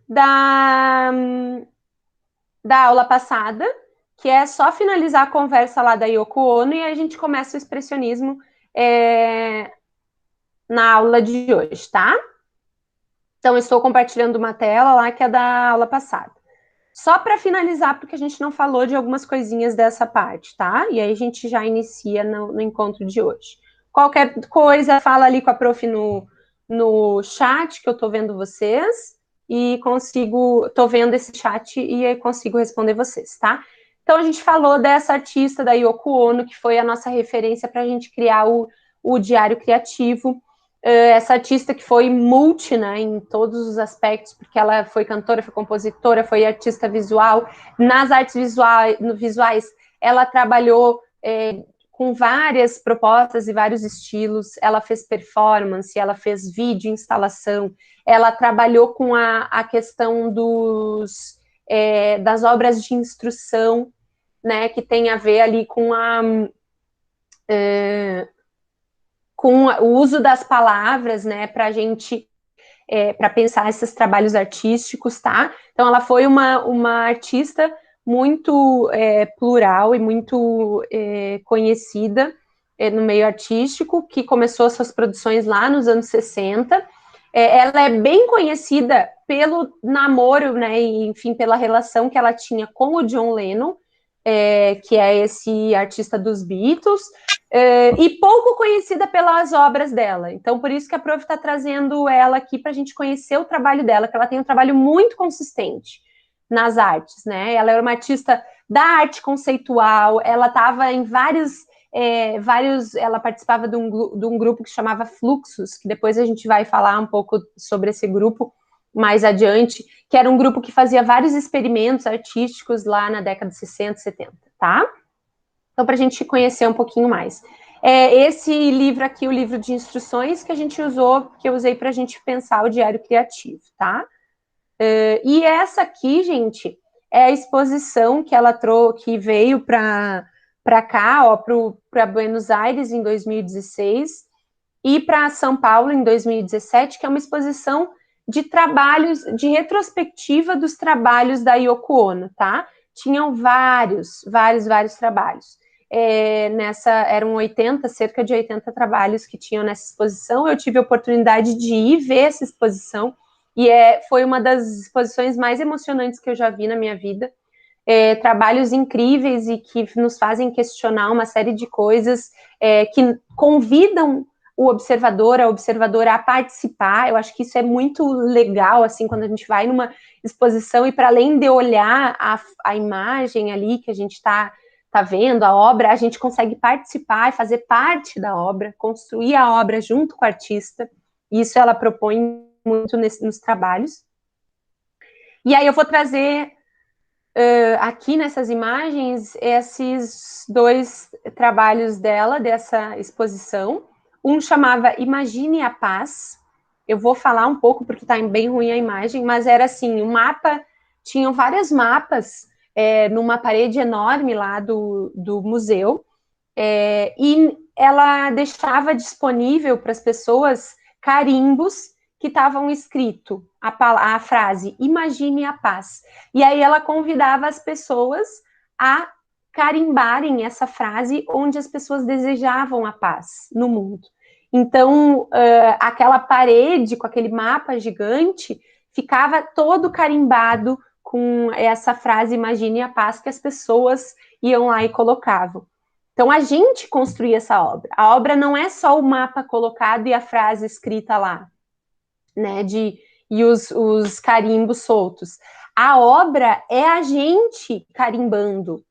da, da aula passada, que é só finalizar a conversa lá da Yoko Ono e a gente começa o expressionismo na aula de hoje, tá? Então, eu estou compartilhando uma tela lá que é da aula passada. Só para finalizar, porque a gente não falou de algumas coisinhas dessa parte, tá? E aí a gente já inicia no encontro de hoje. Qualquer coisa, fala ali com a prof no chat, que eu tô vendo vocês, e tô vendo esse chat e aí consigo responder vocês, tá? Então, a gente falou dessa artista da Yoko Ono, que foi a nossa referência para a gente criar o Diário Criativo. Essa artista que foi multi, né, em todos os aspectos, porque ela foi cantora, foi compositora, foi artista visual. Nas artes visuais ela trabalhou com várias propostas e vários estilos. Ela fez performance, ela fez vídeo, instalação, ela trabalhou com a questão das obras de instrução, né, que tem a ver ali com o uso das palavras, né, para a gente para pensar esses trabalhos artísticos, tá? Então, ela foi uma artista muito plural e muito conhecida no meio artístico, que começou suas produções lá nos anos 60. Ela é bem conhecida pelo namoro, né, e, enfim, pela relação que ela tinha com o John Lennon, que é esse artista dos Beatles, e pouco conhecida pelas obras dela. Então, por isso que a Prof está trazendo ela aqui para a gente conhecer o trabalho dela, que ela tem um trabalho muito consistente nas artes, né? Ela era uma artista da arte conceitual, ela estava em ela participava de um grupo que chamava Fluxus, que depois a gente vai falar um pouco sobre esse grupo mais adiante, que era um grupo que fazia vários experimentos artísticos lá na década de 60, 70, tá? Então, para a gente conhecer um pouquinho mais. Esse livro aqui, o livro de instruções que a gente usou, que eu usei para a gente pensar o diário criativo, tá? E essa aqui, gente, é a exposição que ela trouxe, que veio para cá, ó, para Buenos Aires em 2016 e para São Paulo em 2017, que é uma exposição de trabalhos, de retrospectiva dos trabalhos da Yoko Ono, tá? Tinham vários trabalhos. Eram cerca de 80 trabalhos que tinham nessa exposição. Eu tive a oportunidade de ir ver essa exposição e foi uma das exposições mais emocionantes que eu já vi na minha vida. Trabalhos incríveis e que nos fazem questionar uma série de coisas, que convidam o observador, a observadora a participar. Eu acho que isso é muito legal, assim, quando a gente vai numa exposição e para além de olhar a imagem ali que a gente está vendo, a obra, a gente consegue participar e fazer parte da obra, construir a obra junto com o artista. Isso ela propõe muito nos trabalhos. E aí eu vou trazer aqui nessas imagens esses dois trabalhos dela, dessa exposição. Um chamava Imagine a Paz. Eu vou falar um pouco porque está bem ruim a imagem, mas era assim, um mapa, tinham vários mapas numa parede enorme lá do museu, e ela deixava disponível para as pessoas carimbos que estavam escrito a frase Imagine a Paz. E aí ela convidava as pessoas a carimbarem essa frase onde as pessoas desejavam a paz no mundo. Então, aquela parede com aquele mapa gigante ficava todo carimbado com essa frase Imagine a Paz que as pessoas iam lá e colocavam. Então, a gente construía essa obra. A obra não é só o mapa colocado e a frase escrita lá, né? E os carimbos soltos. A obra é a gente carimbando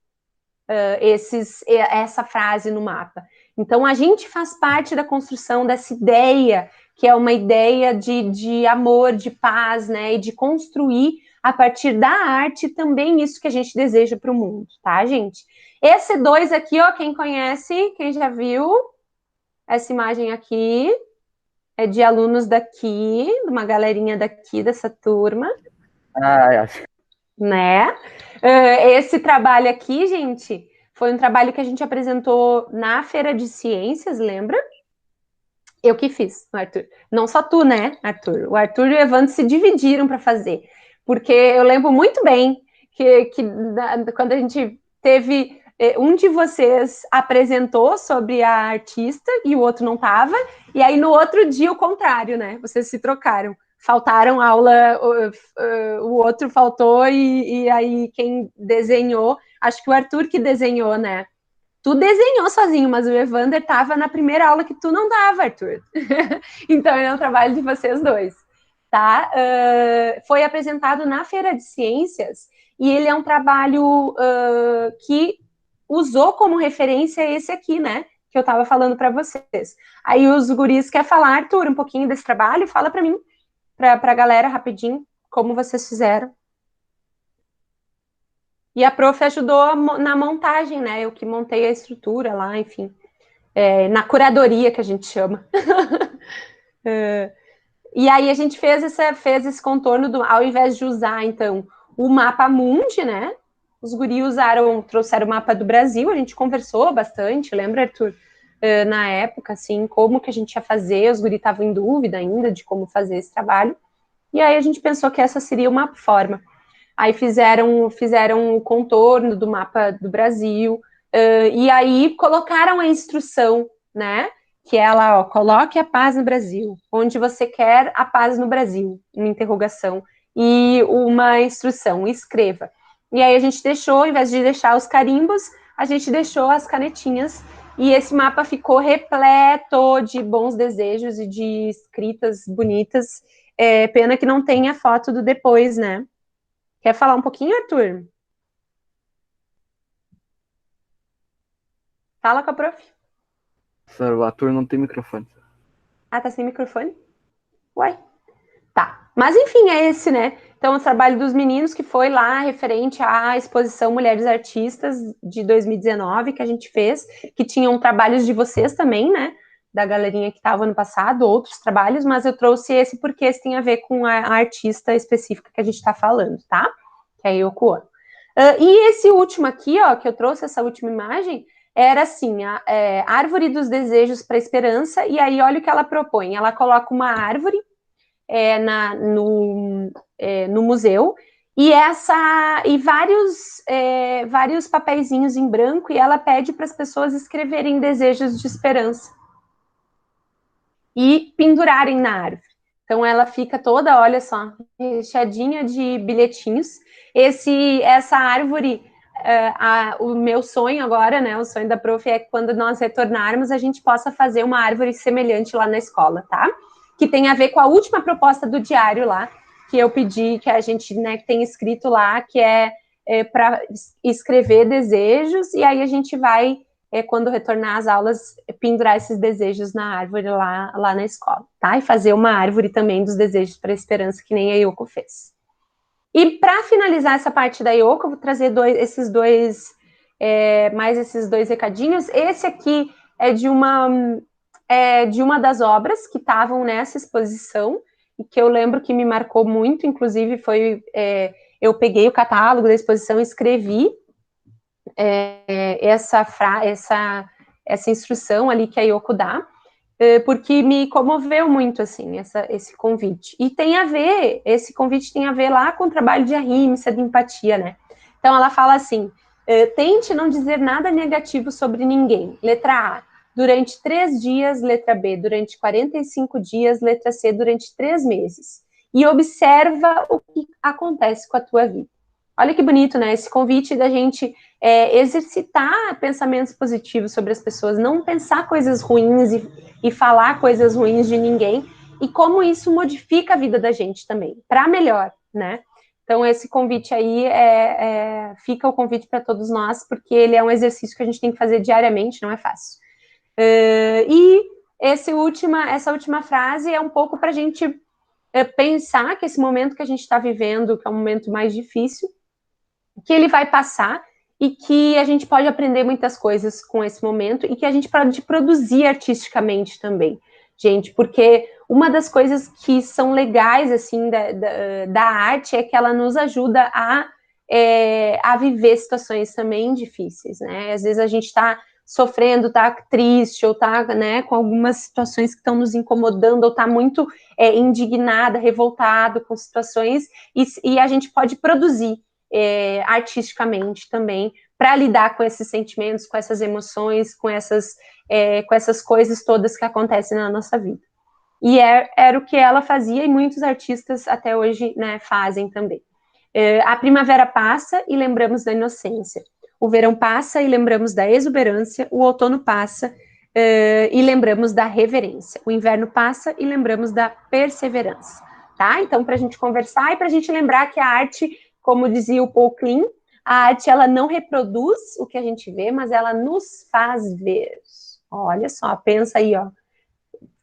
essa frase no mapa. Então, a gente faz parte da construção dessa ideia, que é uma ideia de amor, de paz, né? E de construir a partir da arte também isso que a gente deseja para o mundo, tá, gente? Esse dois aqui, ó, quem conhece, quem já viu essa imagem aqui, é de alunos daqui, de uma galerinha daqui dessa turma. Acho. Né? Esse trabalho aqui, gente, foi um trabalho que a gente apresentou na Feira de Ciências, lembra? Eu que fiz, Arthur. Não só tu, né, Arthur? O Arthur e o Evandro se dividiram para fazer. porque eu lembro muito bem que quando a gente teve, um de vocês apresentou sobre a artista e o outro não estava, e aí no outro dia o contrário, né? Vocês se trocaram. Faltaram aula, o outro faltou, e aí quem desenhou, acho que o Arthur que desenhou, né? Tu desenhou sozinho, mas o Evander estava na primeira aula que tu não dava, Arthur. Então é um trabalho de vocês dois, tá? Foi apresentado na Feira de Ciências e ele é um trabalho que usou como referência esse aqui, né? Que eu estava falando para vocês. Aí os guris quer falar, Arthur, um pouquinho desse trabalho? Fala para mim, para a galera rapidinho, como vocês fizeram. E a prof ajudou na montagem, né? Eu que montei a estrutura lá, enfim. Na curadoria, que a gente chama. E aí a gente fez esse contorno, ao invés de usar, então, o mapa mundi, né? Os guri trouxeram o mapa do Brasil, a gente conversou bastante, lembra, Arthur? Na época, assim, como que a gente ia fazer, os guri estavam em dúvida ainda de como fazer esse trabalho. E aí a gente pensou que essa seria uma forma. Aí fizeram o contorno do mapa do Brasil, e aí colocaram a instrução, né? Que é lá, ó, coloque a paz no Brasil, onde você quer a paz no Brasil, uma interrogação, e uma instrução, escreva. E aí a gente deixou, ao invés de deixar os carimbos, a gente deixou as canetinhas, e esse mapa ficou repleto de bons desejos e de escritas bonitas. Pena que não tem a foto do depois, né? Quer falar um pouquinho, Arthur? Fala com a prof. O Arthur não tem microfone. Ah, tá sem microfone? Uai. Tá. Mas enfim, é esse, né? Então, o trabalho dos meninos que foi lá referente à exposição Mulheres Artistas de 2019 que a gente fez, que tinham trabalhos de vocês também, né? Da galerinha que estava no passado, outros trabalhos, mas eu trouxe esse porque esse tem a ver com a artista específica que a gente está falando, tá? Que é a Yoko Ono. E esse último aqui, ó, que eu trouxe, essa última imagem, era assim, a Árvore dos Desejos para a Esperança, e aí olha o que ela propõe. Ela coloca uma árvore no museu, e vários papeizinhos em branco, e ela pede para as pessoas escreverem desejos de esperança e pendurarem na árvore. Então ela fica toda, olha só, recheadinha de bilhetinhos. Essa árvore, o meu sonho agora, né, o sonho da prof é que quando nós retornarmos a gente possa fazer uma árvore semelhante lá na escola, tá? Que tem a ver com a última proposta do diário lá, que eu pedi, que a gente, né, tem escrito lá, que é para escrever desejos, e aí a gente vai, quando retornar às aulas, pendurar esses desejos na árvore lá na escola, tá? E fazer uma árvore também dos desejos para a esperança, que nem a Yoko fez. E para finalizar essa parte da Yoko, eu vou trazer esses dois recadinhos. Esse aqui é de uma das obras que estavam nessa exposição, e que eu lembro que me marcou muito, inclusive eu peguei o catálogo da exposição e escrevi essa instrução ali que a Yoko dá, porque me comoveu muito, assim, esse convite. E esse convite tem a ver lá com o trabalho de ahimsa, de empatia, né? Então ela fala assim, tente não dizer nada negativo sobre ninguém. Letra A, durante 3 dias. Letra B, durante 45 dias. Letra C, durante 3 meses. E observa o que acontece com a tua vida. Olha que bonito, né? Esse convite da gente exercitar pensamentos positivos sobre as pessoas, não pensar coisas ruins e falar coisas ruins de ninguém, e como isso modifica a vida da gente também, para melhor, né? Então, esse convite aí fica o convite para todos nós, porque ele é um exercício que a gente tem que fazer diariamente, não é fácil. E essa última frase é um pouco para a gente pensar que esse momento que a gente está vivendo, que é um momento mais difícil, que ele vai passar e que a gente pode aprender muitas coisas com esse momento e que a gente pode produzir artisticamente também, gente, porque uma das coisas que são legais, assim, da arte é que ela nos ajuda a viver situações também difíceis, né? Às vezes a gente está sofrendo, está triste, ou está, né, com algumas situações que estão nos incomodando, ou está muito indignada, revoltado com situações, e a gente pode produzir artisticamente também, para lidar com esses sentimentos, com essas emoções, com essas coisas todas que acontecem na nossa vida. E era o que ela fazia, e muitos artistas até hoje, né, fazem também. A primavera passa e lembramos da inocência. O verão passa e lembramos da exuberância. O outono passa e lembramos da reverência. O inverno passa e lembramos da perseverança. Tá? Então, para a gente conversar e para a gente lembrar que a arte, como dizia o Paul Klee, a arte ela não reproduz o que a gente vê, mas ela nos faz ver. Olha só, pensa aí, ó. O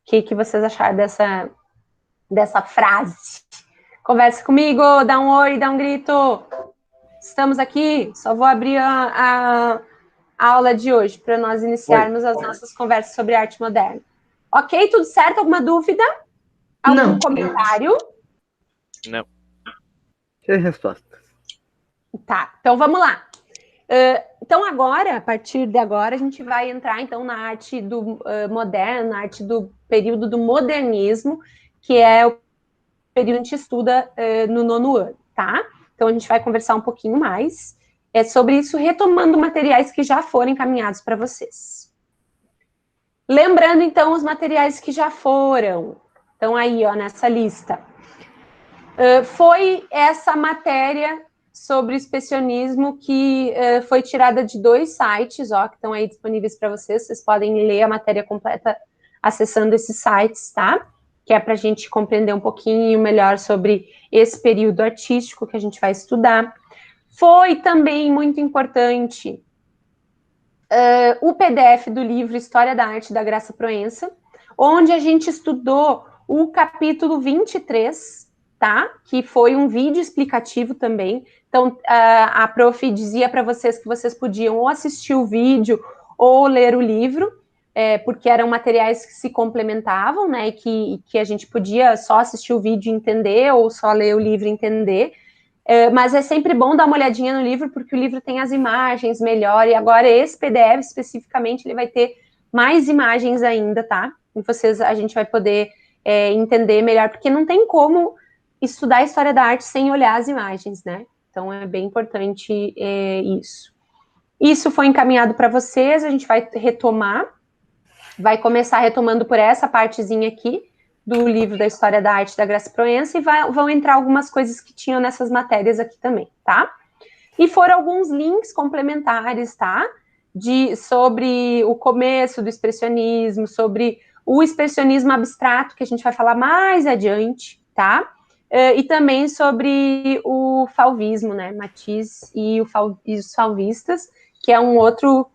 que vocês acharam dessa frase? Converse comigo, dá um oi, dá um grito. Estamos aqui, só vou abrir a aula de hoje para nós iniciarmos as nossas conversas sobre arte moderna. Ok, tudo certo? Alguma dúvida? Algum comentário? Não. Sem respostas. Tá, então vamos lá. Então agora, a partir de agora, a gente vai entrar então na arte do moderno, na arte do período do modernismo, que é o período que a gente estuda no 9º ano, tá? Então a gente vai conversar um pouquinho mais sobre isso, retomando materiais que já foram encaminhados para vocês. Lembrando então os materiais que já foram. Então aí, ó, nessa lista. Foi essa matéria sobre o expressionismo que foi tirada de 2 sites, ó, que estão aí disponíveis para vocês. Vocês podem ler a matéria completa acessando esses sites, tá? Que é para a gente compreender um pouquinho melhor sobre esse período artístico que a gente vai estudar. Foi também muito importante o PDF do livro História da Arte da Graça Proença, onde a gente estudou o capítulo 23, tá? Que foi um vídeo explicativo também. Então, a prof dizia para vocês que vocês podiam ou assistir o vídeo ou ler o livro, porque eram materiais que se complementavam, né? Que a gente podia só assistir o vídeo e entender, ou só ler o livro e entender. Mas é sempre bom dar uma olhadinha no livro, porque o livro tem as imagens melhor, e agora esse PDF especificamente, ele vai ter mais imagens ainda, tá? E a gente vai poder entender melhor, porque não tem como estudar a história da arte sem olhar as imagens, né? Então é bem importante isso. Isso foi encaminhado para vocês, a gente vai retomar, vai começar retomando por essa partezinha aqui, do livro da História da Arte da Graça Proença, e vão entrar algumas coisas que tinham nessas matérias aqui também, tá? E foram alguns links complementares, tá? Sobre o começo do expressionismo, sobre o expressionismo abstrato, que a gente vai falar mais adiante, tá? E também sobre o fauvismo, né? Matisse e os fauvistas, que é um outro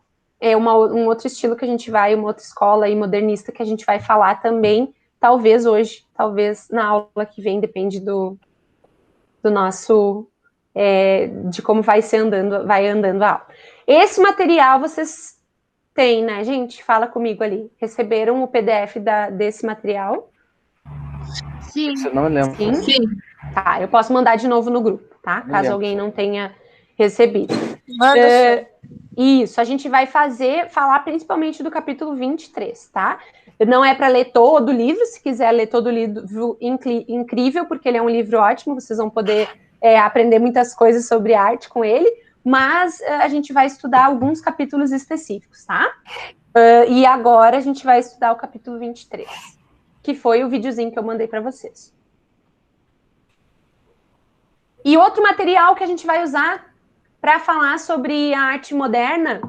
estilo que a gente vai, uma outra escola aí modernista que a gente vai falar também, talvez hoje, talvez na aula que vem, depende do nosso, de como vai andando a aula. Esse material vocês têm, né, gente? Fala comigo ali. Receberam o PDF desse material? Sim. Você não lembra? Sim. Tá, eu posso mandar de novo no grupo, tá? Caso alguém não tenha recebido. Manda Isso, a gente vai falar principalmente do capítulo 23, tá? Não é para ler todo o livro, se quiser ler todo o livro, incrível, porque ele é um livro ótimo, vocês vão poder aprender muitas coisas sobre arte com ele, mas a gente vai estudar alguns capítulos específicos, tá? E agora a gente vai estudar o capítulo 23, que foi o videozinho que eu mandei para vocês. E outro material que a gente vai usar para falar sobre a arte moderna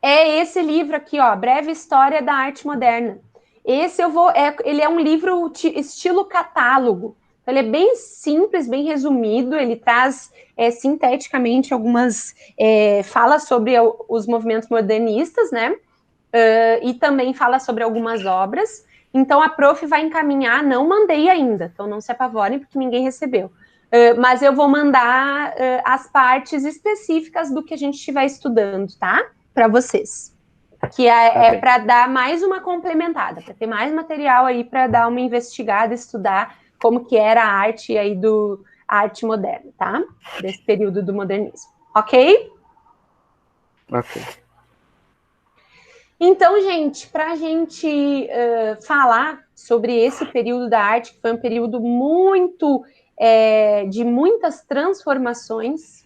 é esse livro aqui, ó, Breve História da Arte Moderna. Esse ele é um livro estilo catálogo. Ele é bem simples, bem resumido, ele traz sinteticamente fala sobre os movimentos modernistas, né? E também fala sobre algumas obras. Então a prof vai encaminhar, não mandei ainda, então não se apavorem porque ninguém recebeu. Mas eu vou mandar as partes específicas do que a gente estiver estudando, tá? Para vocês. Que para dar mais uma complementada, para ter mais material aí para dar uma investigada, estudar como que era a arte aí a arte moderna, tá? Desse período do modernismo. Ok? Ok. Então, gente, para a gente falar sobre esse período da arte, que foi um período muito de muitas transformações,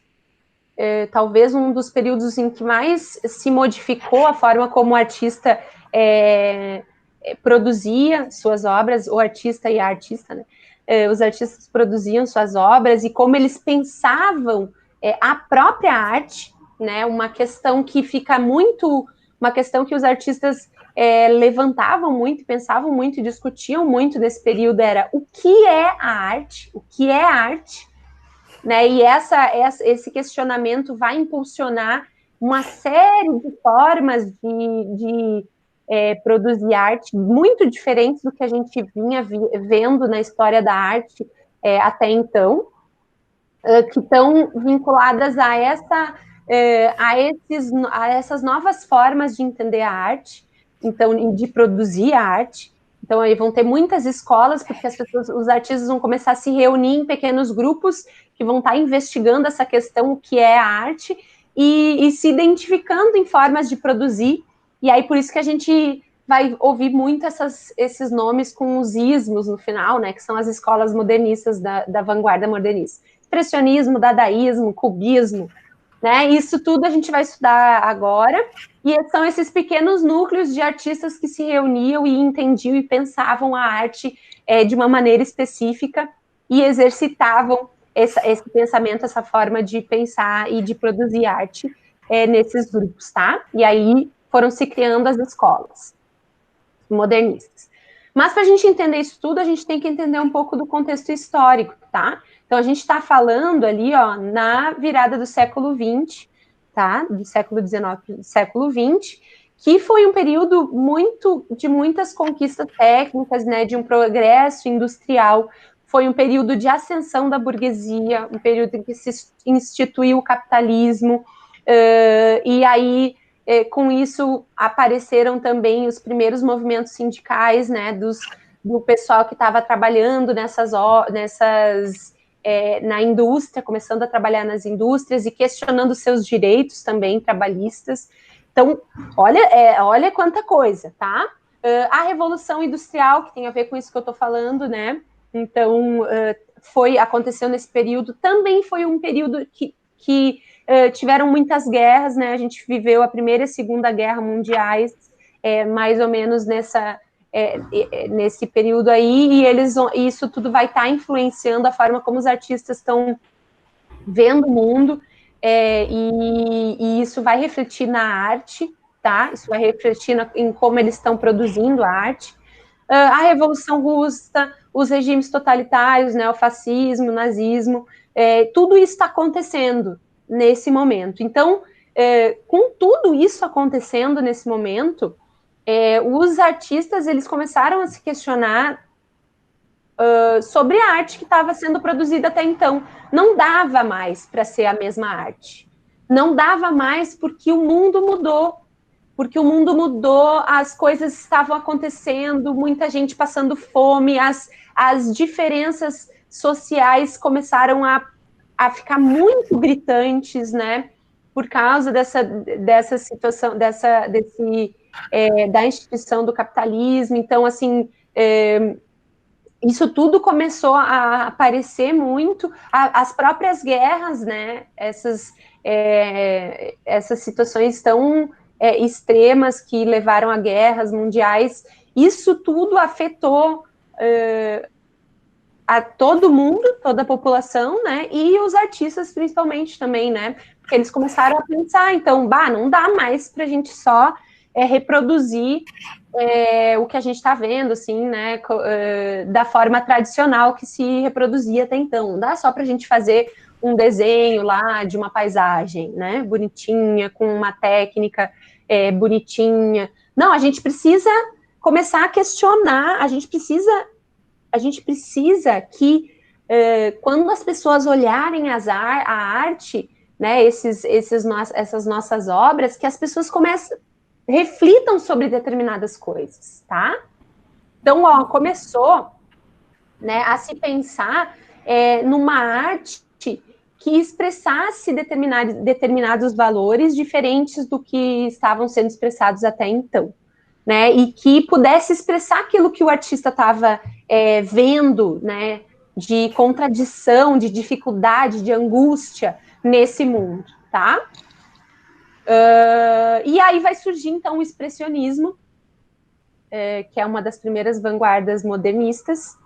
talvez um dos períodos em que mais se modificou a forma como o artista produzia suas obras, o artista e a artista, né? Os artistas produziam suas obras e como eles pensavam a própria arte, né? Uma questão que fica muito, uma questão que os artistas levantavam muito, pensavam muito, discutiam muito nesse período era o que é a arte, o que é arte, né? E esse questionamento vai impulsionar uma série de formas de produzir arte muito diferentes do que a gente vinha vendo na história da arte até então, que estão vinculadas a essas novas formas de entender a arte, então de produzir a arte. Então aí vão ter muitas escolas, porque os artistas vão começar a se reunir em pequenos grupos que vão estar investigando essa questão, o que é a arte, e se identificando em formas de produzir. E aí por isso que a gente vai ouvir muito esses nomes com os ismos no final, né? Que são as escolas modernistas da vanguarda modernista. Expressionismo, dadaísmo, cubismo, né? Isso tudo a gente vai estudar agora, e são esses pequenos núcleos de artistas que se reuniam e entendiam e pensavam a arte de uma maneira específica e exercitavam esse pensamento, essa forma de pensar e de produzir arte nesses grupos, tá? E aí foram se criando as escolas modernistas. Mas para a gente entender isso tudo, a gente tem que entender um pouco do contexto histórico, tá? Então, a gente está falando ali, ó, na virada do século XX, tá? Do século XIX para o século XX, que foi um período de muitas conquistas técnicas, né? De um progresso industrial. Foi um período de ascensão da burguesia, um período em que se instituiu o capitalismo, e aí com isso apareceram também os primeiros movimentos sindicais, né, do pessoal que estava trabalhando na indústria, começando a trabalhar nas indústrias e questionando seus direitos também trabalhistas. Então, olha quanta coisa, tá? A Revolução Industrial, que tem a ver com isso que eu estou falando, né? Então, aconteceu nesse período, também foi um período que tiveram muitas guerras, né? A gente viveu a Primeira e a Segunda Guerra Mundiais, mais ou menos nesse período aí, e isso tudo vai estar influenciando a forma como os artistas estão vendo o mundo, e isso vai refletir na arte, tá? Isso vai refletir em como eles estão produzindo a arte. A Revolução Russa, os regimes totalitários, né? O fascismo, o nazismo, tudo isso está acontecendo nesse momento. Então, com tudo isso acontecendo nesse momento, os artistas eles começaram a se questionar sobre a arte que estava sendo produzida até então. Não dava mais para ser a mesma arte. Não dava mais porque o mundo mudou. Porque o mundo mudou, as coisas estavam acontecendo, muita gente passando fome, as diferenças sociais começaram a ficar muito gritantes, né? Por causa dessa situação, da instituição do capitalismo. Então, assim, isso tudo começou a aparecer muito, as próprias guerras, né? Essas situações tão extremas que levaram a guerras mundiais, isso tudo afetou a todo mundo, toda a população, né? E os artistas principalmente também, né? Porque eles começaram a pensar, então, não dá mais para a gente só reproduzir o que a gente está vendo, assim, né? Da forma tradicional que se reproduzia até então. Não dá só para a gente fazer um desenho lá de uma paisagem, né? Bonitinha, com uma técnica bonitinha. Não, a gente precisa começar a questionar, a gente precisa que quando as pessoas olharem a arte, né, essas nossas obras, que as pessoas reflitam sobre determinadas coisas, tá? Então, começou, né, a se pensar numa arte que expressasse determinados valores diferentes do que estavam sendo expressados até então, né? E que pudesse expressar aquilo que o artista estava vendo, né? De contradição, de dificuldade, de angústia nesse mundo, tá? E aí vai surgir, então, o expressionismo, que é uma das primeiras vanguardas modernistas.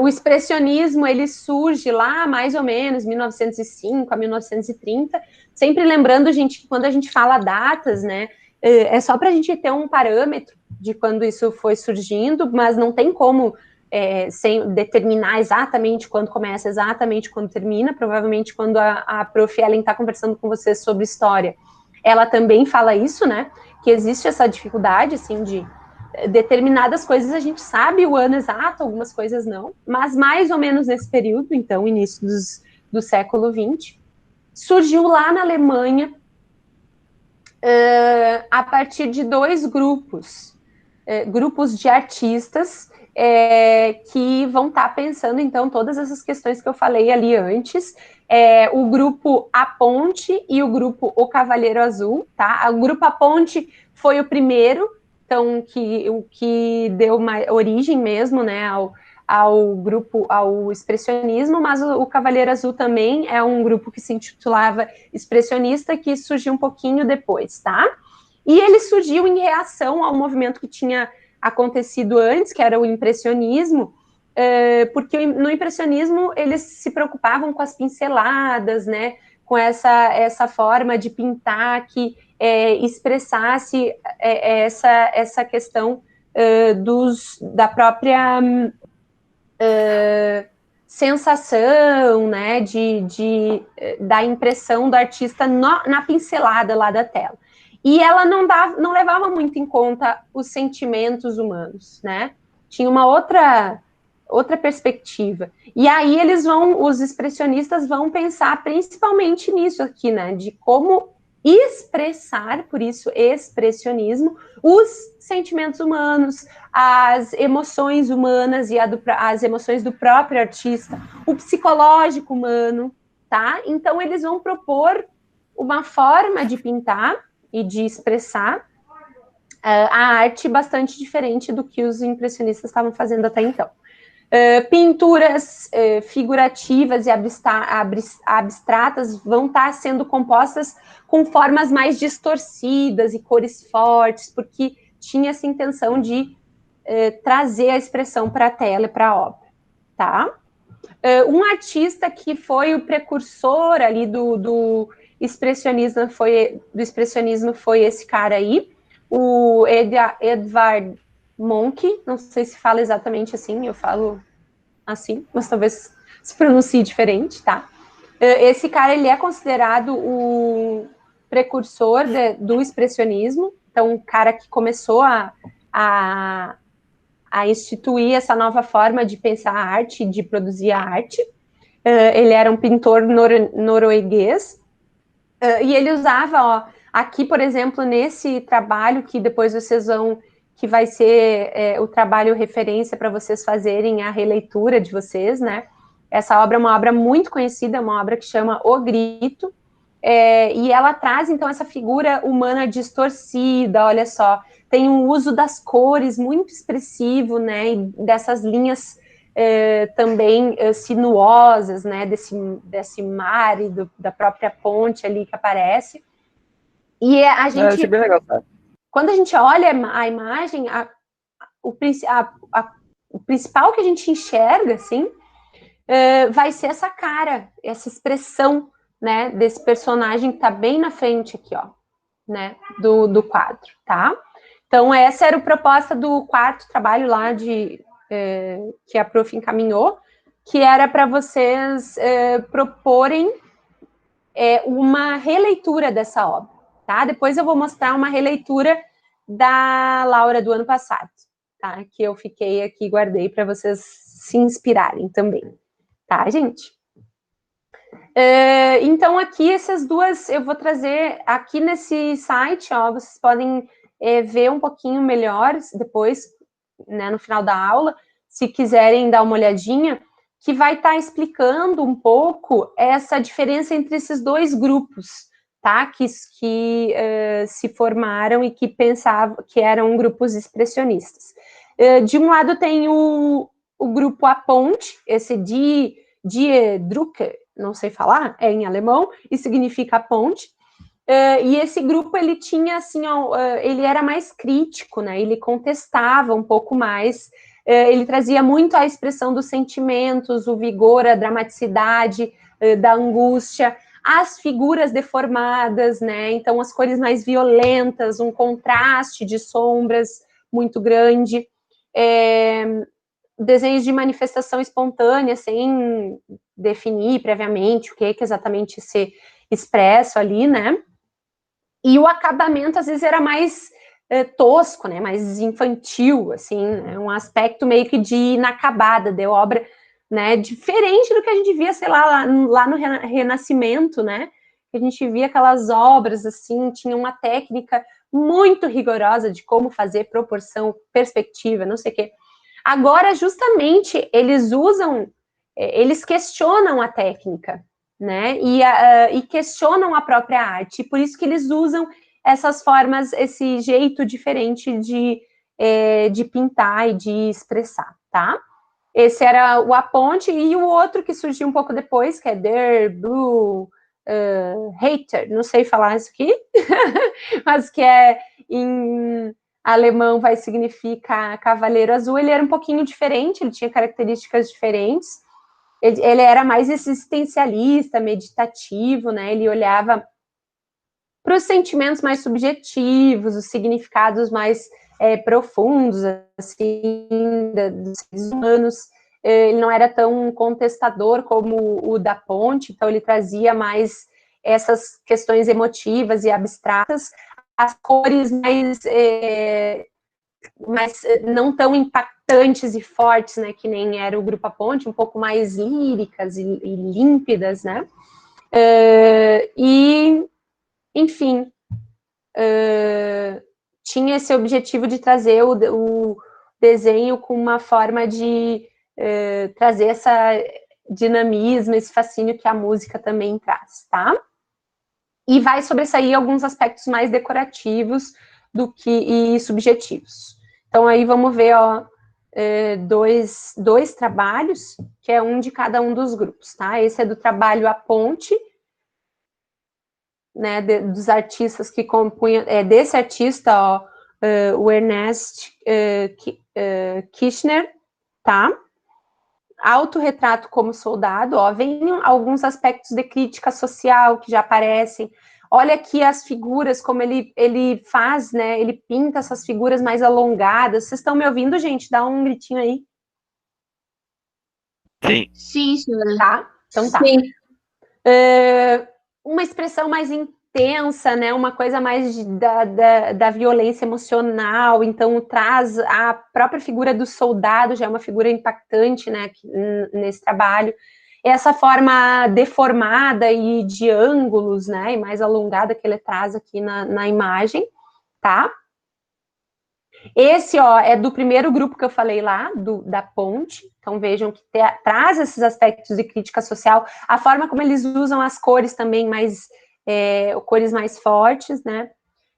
O expressionismo, ele surge lá, mais ou menos, 1905 a 1930, sempre lembrando, gente, que quando a gente fala datas, né, é só para a gente ter um parâmetro de quando isso foi surgindo, mas não tem como sem determinar exatamente quando começa, exatamente quando termina. Provavelmente quando a Prof. Ellen está conversando com vocês sobre história, ela também fala isso, né, que existe essa dificuldade, assim, de determinadas coisas a gente sabe o ano exato, algumas coisas não, mas mais ou menos nesse período, então, início do século XX, surgiu lá na Alemanha, a partir de dois grupos de artistas que vão estar pensando, então, todas essas questões que eu falei ali antes, o grupo A Ponte e o grupo O Cavaleiro Azul, tá? O grupo A Ponte foi o primeiro, então, o que deu uma origem mesmo, né, ao grupo, ao expressionismo, mas o Cavaleiro Azul também é um grupo que se intitulava expressionista, que surgiu um pouquinho depois, tá? E ele surgiu em reação ao movimento que tinha acontecido antes, que era o impressionismo, porque no impressionismo eles se preocupavam com as pinceladas, né, com essa forma de pintar que expressasse essa questão da própria sensação, né, da impressão do artista na pincelada lá da tela. E ela não levava muito em conta os sentimentos humanos, né? Tinha uma outra perspectiva. E aí os expressionistas vão pensar principalmente nisso aqui, né? De como expressar, por isso expressionismo, os sentimentos humanos, as emoções humanas e as emoções do próprio artista, o psicológico humano, tá? Então eles vão propor uma forma de pintar e de expressar a arte bastante diferente do que os impressionistas estavam fazendo até então. Pinturas figurativas e abstratas vão estar sendo compostas com formas mais distorcidas e cores fortes, porque tinha essa intenção de trazer a expressão para a tela e para a obra, tá? Um artista que foi o precursor ali do expressionismo foi esse cara aí, o Edvard Munch, não sei se fala exatamente assim, eu falo assim, mas talvez se pronuncie diferente, tá? Esse cara, ele é considerado o precursor do expressionismo, então, o cara que começou a instituir essa nova forma de pensar a arte, de produzir a arte. Ele era um pintor norueguês, e ele usava, aqui, por exemplo, nesse trabalho que depois vocês vão, que vai ser o trabalho referência para vocês fazerem a releitura de vocês, né? Essa obra é uma obra muito conhecida, é uma obra que chama O Grito, e ela traz, então, essa figura humana distorcida, olha só, tem um uso das cores muito expressivo, né, e dessas linhas também sinuosas, né, desse mar e da própria ponte ali que aparece. E a gente... achei bem legal, tá? Quando a gente olha a imagem, o principal que a gente enxerga, assim, vai ser essa cara, essa expressão, né, desse personagem que tá bem na frente aqui, ó, né, do quadro, tá? Então, essa era a proposta do quarto trabalho lá que a Prof encaminhou, que era para vocês proporem uma releitura dessa obra, tá? Depois eu vou mostrar uma releitura da Laura do ano passado, tá? Que eu fiquei aqui, guardei para vocês se inspirarem também, tá, gente? Então, aqui essas duas eu vou trazer aqui nesse site, ó, vocês podem ver um pouquinho melhor depois, né, no final da aula, se quiserem dar uma olhadinha. que vai estar explicando um pouco essa diferença entre esses dois grupos, tá? Que se formaram e que pensavam que eram grupos expressionistas. De um lado tem o grupo A Ponte, esse Die Drucker, não sei falar, é em alemão, e significa ponte. E esse grupo, ele tinha, assim, ele era mais crítico, né? Ele contestava um pouco mais, ele trazia muito a expressão dos sentimentos, o vigor, a dramaticidade da angústia, as figuras deformadas, né? Então, as cores mais violentas, um contraste de sombras muito grande, desenhos de manifestação espontânea, sem definir previamente o que exatamente se expresso ali, né? E o acabamento, às vezes, era mais tosco, né, mais infantil, assim, né, um aspecto meio que de inacabada, de obra, né, diferente do que a gente via, sei lá no Renascimento, né, que a gente via aquelas obras, assim, tinha uma técnica muito rigorosa de como fazer proporção, perspectiva, não sei o quê. Agora, justamente, eles questionam a técnica, né, e questionam a própria arte, por isso que eles usam essas formas, esse jeito diferente de pintar e de expressar, tá? Esse era o A Ponte, e o outro que surgiu um pouco depois, que é Der Blue Hater, não sei falar isso aqui, mas que é em alemão vai significar Cavaleiro Azul. Ele era um pouquinho diferente, ele tinha características diferentes. Ele era mais existencialista, meditativo, né? Ele olhava para os sentimentos mais subjetivos, os significados mais profundos, assim, dos seres humanos. Ele não era tão contestador como o da Ponte, então ele trazia mais essas questões emotivas e abstratas, as cores mais não tão impactantes e fortes, né, que nem era o Grupo A Ponte, um pouco mais líricas e límpidas, né, enfim, tinha esse objetivo de trazer o desenho com uma forma de trazer essa dinamismo, esse fascínio que a música também traz, tá? E vai sobressair alguns aspectos mais decorativos e subjetivos. Então, aí vamos ver, ó, dois trabalhos, que é um de cada um dos grupos, tá? Esse é do trabalho A Ponte, né, dos artistas que compunham, desse artista, ó, o Ernest Kirchner, tá? Autorretrato como soldado, ó, vem alguns aspectos de crítica social que já aparecem. Olha aqui as figuras, como ele faz, né? Ele pinta essas figuras mais alongadas. Vocês estão me ouvindo, gente? Dá um gritinho aí. Sim. Sim, senhora. Tá? Então tá. Sim. Uma expressão mais intensa, né? Uma coisa mais da violência emocional. Então traz a própria figura do soldado, já é uma figura impactante, né? Nesse trabalho. Essa forma deformada e de ângulos, né? E mais alongada que ele traz aqui na imagem, tá? Esse, ó, é do primeiro grupo que eu falei lá, da Ponte. Então, vejam que traz esses aspectos de crítica social. A forma como eles usam as cores também, cores mais fortes, né?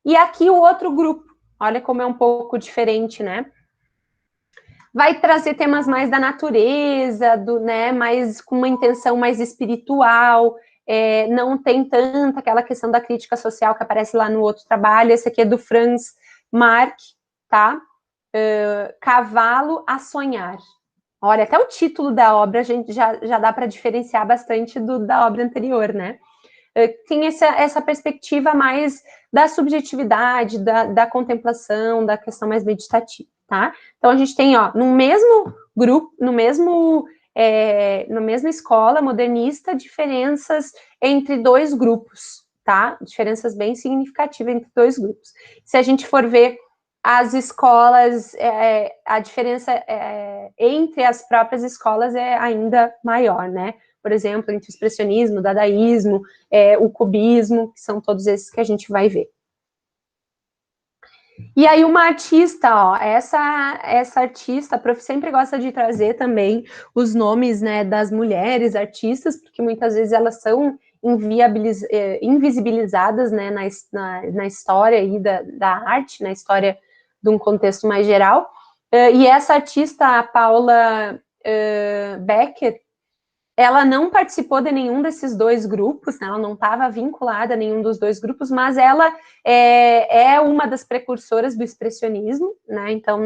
E aqui o outro grupo. Olha como é um pouco diferente, né? Vai trazer temas mais da natureza, né? Mais com uma intenção mais espiritual. Não tem tanta aquela questão da crítica social que aparece lá no outro trabalho. Esse aqui é do Franz Marc, tá? Cavalo a Sonhar. Olha, até o título da obra a gente já dá para diferenciar bastante da obra anterior, né? Tem essa perspectiva mais da subjetividade, da contemplação, da questão mais meditativa, tá? Então a gente tem, ó, no mesmo grupo, na mesma escola modernista, diferenças entre dois grupos, tá? Diferenças bem significativas entre dois grupos. Se a gente for ver as escolas, a diferença entre as próprias escolas é ainda maior, né? Por exemplo, entre o expressionismo, o dadaísmo, o cubismo, que são todos esses que a gente vai ver. E aí uma artista, ó, essa artista, a prof sempre gosta de trazer também os nomes, né, das mulheres artistas, porque muitas vezes elas são invisibilizadas, né, na história aí da arte, na história de um contexto mais geral. E essa artista, a Paula Becker, ela não participou de nenhum desses dois grupos, né? Ela não estava vinculada a nenhum dos dois grupos, mas ela é uma das precursoras do expressionismo, né? Então,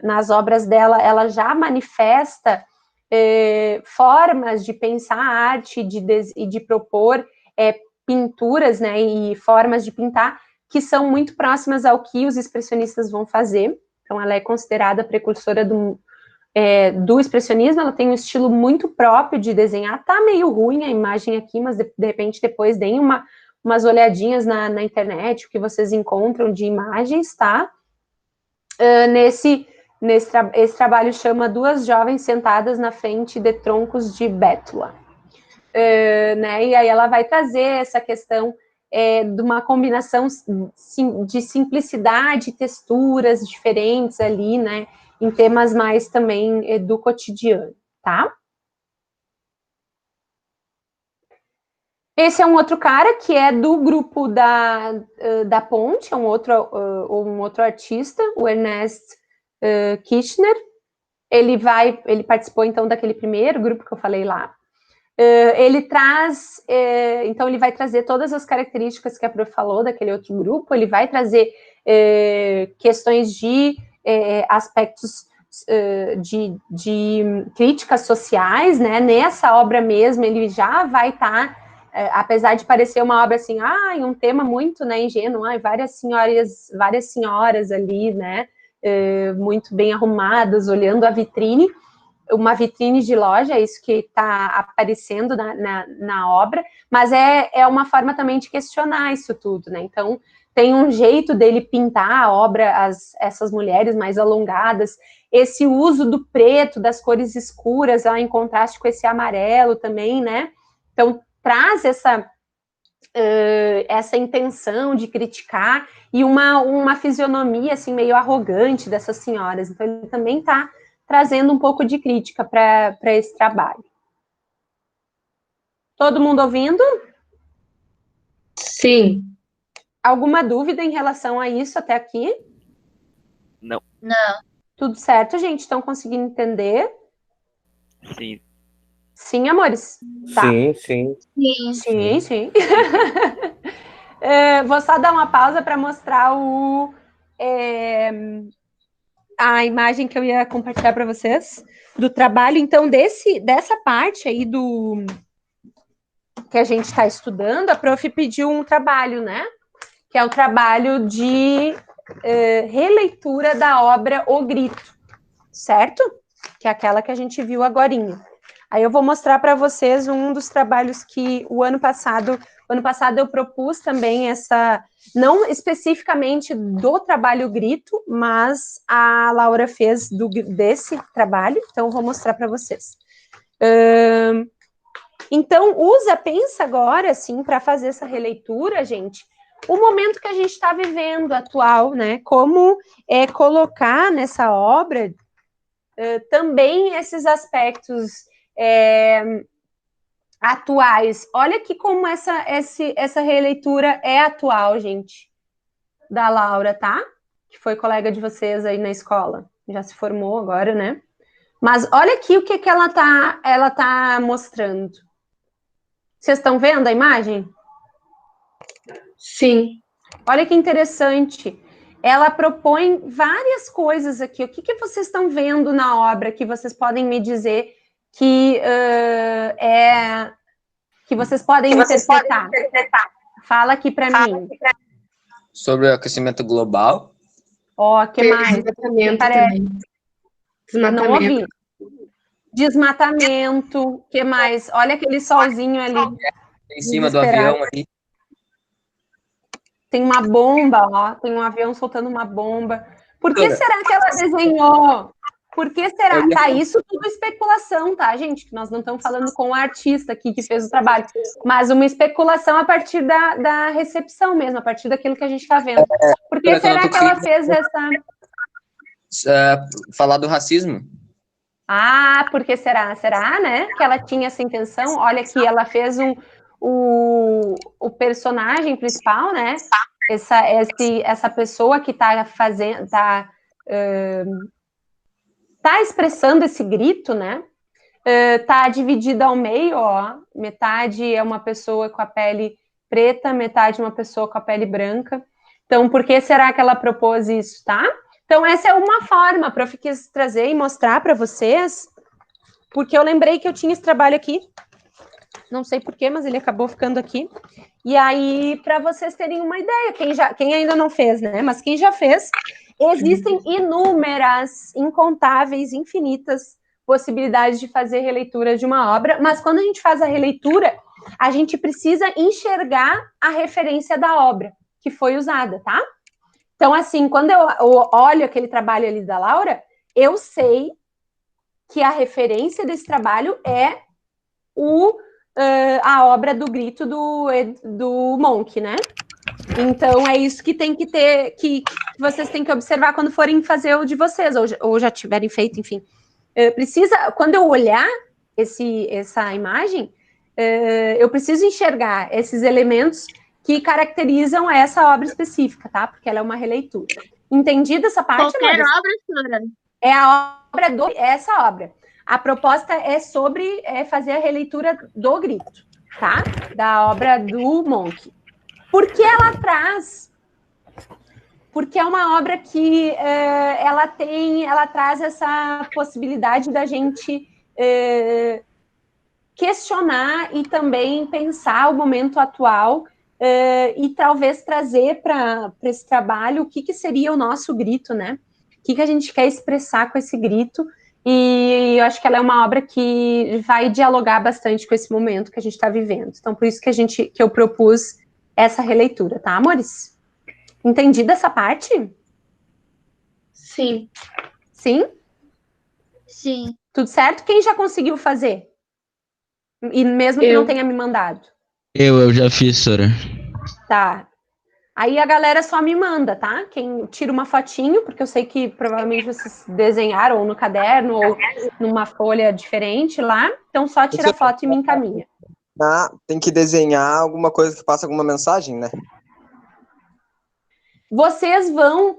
nas obras dela, ela já manifesta formas de pensar a arte e de propor pinturas, né? E formas de pintar que são muito próximas ao que os expressionistas vão fazer. Então, ela é considerada precursora do expressionismo. Ela tem um estilo muito próprio de desenhar. Tá meio ruim a imagem aqui, mas de repente depois deem umas olhadinhas na internet, o que vocês encontram de imagens, tá? Esse trabalho chama Duas Jovens Sentadas na Frente de Troncos de Bétula. Né? E aí ela vai trazer essa questão de uma combinação de simplicidade, texturas diferentes ali, né? Em temas mais também do cotidiano, tá? Esse é um outro cara que é do grupo da Ponte, é um outro artista, o Ernest Kirchner. Ele participou então daquele primeiro grupo que eu falei lá. Ele traz, então ele vai trazer todas as características que a prof falou daquele outro grupo. Ele vai trazer questões de aspectos de críticas sociais, né? Nessa obra mesmo, ele já vai estar, apesar de parecer uma obra assim, um tema muito, né, ingênuo, várias senhoras ali, né, muito bem arrumadas, olhando a vitrine, uma vitrine de loja, é isso que está aparecendo na obra, mas é uma forma também de questionar isso tudo, né? Então, tem um jeito dele pintar a obra, essas mulheres mais alongadas, esse uso do preto, das cores escuras, lá em contraste com esse amarelo também, né? Então, traz essa intenção de criticar e uma fisionomia, assim, meio arrogante dessas senhoras. Então, ele também está trazendo um pouco de crítica para esse trabalho. Todo mundo ouvindo? Sim. Alguma dúvida em relação a isso até aqui? Não. Não. Tudo certo, gente? Estão conseguindo entender? Sim. Sim, amores? Tá. Sim, sim. Sim, sim. Vou só dar uma pausa para mostrar a imagem que eu ia compartilhar para vocês do trabalho. Então, dessa parte aí que a gente está estudando, a prof pediu um trabalho, né? Que é o trabalho de releitura da obra O Grito, certo? Que é aquela que a gente viu agorinha. Aí eu vou mostrar para vocês um dos trabalhos que o ano passado eu propus também não especificamente do trabalho Grito, mas a Laura fez desse trabalho, então eu vou mostrar para vocês. Então, pensa agora, assim, para fazer essa releitura, gente, o momento que a gente está vivendo atual, né? Como colocar nessa obra também esses aspectos atuais. Olha aqui como essa releitura é atual, gente, da Laura, tá? Que foi colega de vocês aí na escola. Já se formou agora, né? Mas olha aqui o que ela tá mostrando. Vocês estão vendo a imagem? Sim. Olha que interessante. Ela propõe várias coisas aqui. O que vocês estão vendo na obra que vocês podem me dizer que que vocês podem interpretar? Fala aqui para mim. Sobre o aquecimento global. Que mais? Desmatamento também. Desmatamento. Não ouvi. Desmatamento. Que mais? Olha aquele solzinho ali. Em cima do avião ali. Tem uma bomba, ó. Tem um avião soltando uma bomba. Por que será que ela desenhou? Por que será? Eu ia Tá, falar- isso tudo é especulação, tá, gente? Que nós não estamos falando com o artista aqui que fez o trabalho, mas uma especulação a partir da recepção mesmo, a partir daquilo que a gente está vendo. Por que Olha, quando será tu que ela cria- fez essa... falar do racismo. Ah, por que será? Será, né? Que ela tinha essa intenção? Olha que ela fez o personagem principal, né? Essa pessoa que está fazendo, tá expressando esse grito, né? Tá dividida ao meio, ó. Metade é uma pessoa com a pele preta, metade uma pessoa com a pele branca. Então, por que será que ela propôs isso, tá? Então, essa é uma forma para eu quis trazer e mostrar para vocês, porque eu lembrei que eu tinha esse trabalho aqui. Não sei porquê, mas ele acabou ficando aqui. E aí, para vocês terem uma ideia, quem ainda não fez, né? Mas quem já fez, existem inúmeras, incontáveis, infinitas possibilidades de fazer releitura de uma obra, mas quando a gente faz a releitura, a gente precisa enxergar a referência da obra que foi usada, tá? Então, assim, quando eu olho aquele trabalho ali da Laura, eu sei que a referência desse trabalho é a obra do Grito do Monk, né? Então, é isso que tem que ter, que vocês têm que observar quando forem fazer o de vocês, ou já tiverem feito, enfim. Quando eu olhar essa imagem, eu preciso enxergar esses elementos que caracterizam essa obra específica, tá? Porque ela é uma releitura. Entendida essa parte, Qualquer amores? obra, senhora? É a obra essa obra. A proposta é sobre fazer a releitura do Grito, tá? Da obra do Monk. Por que ela traz? Porque é uma obra que ela traz essa possibilidade da gente questionar e também pensar o momento atual e talvez trazer para esse trabalho o que seria o nosso grito, né? O que a gente quer expressar com esse grito. E eu acho que ela é uma obra que vai dialogar bastante com esse momento que a gente está vivendo. Então, por isso que eu propus essa releitura, tá, amores? Entendida essa parte? Sim. Sim? Sim. Tudo certo? Quem já conseguiu fazer? E mesmo que não tenha me mandado. Eu já fiz, Sora. Tá. Aí a galera só me manda, tá? Quem tira uma fotinho, porque eu sei que provavelmente vocês desenharam ou no caderno ou numa folha diferente lá. Então só tira a foto e me encaminha. Tem que desenhar alguma coisa que passa alguma mensagem, né? Vocês vão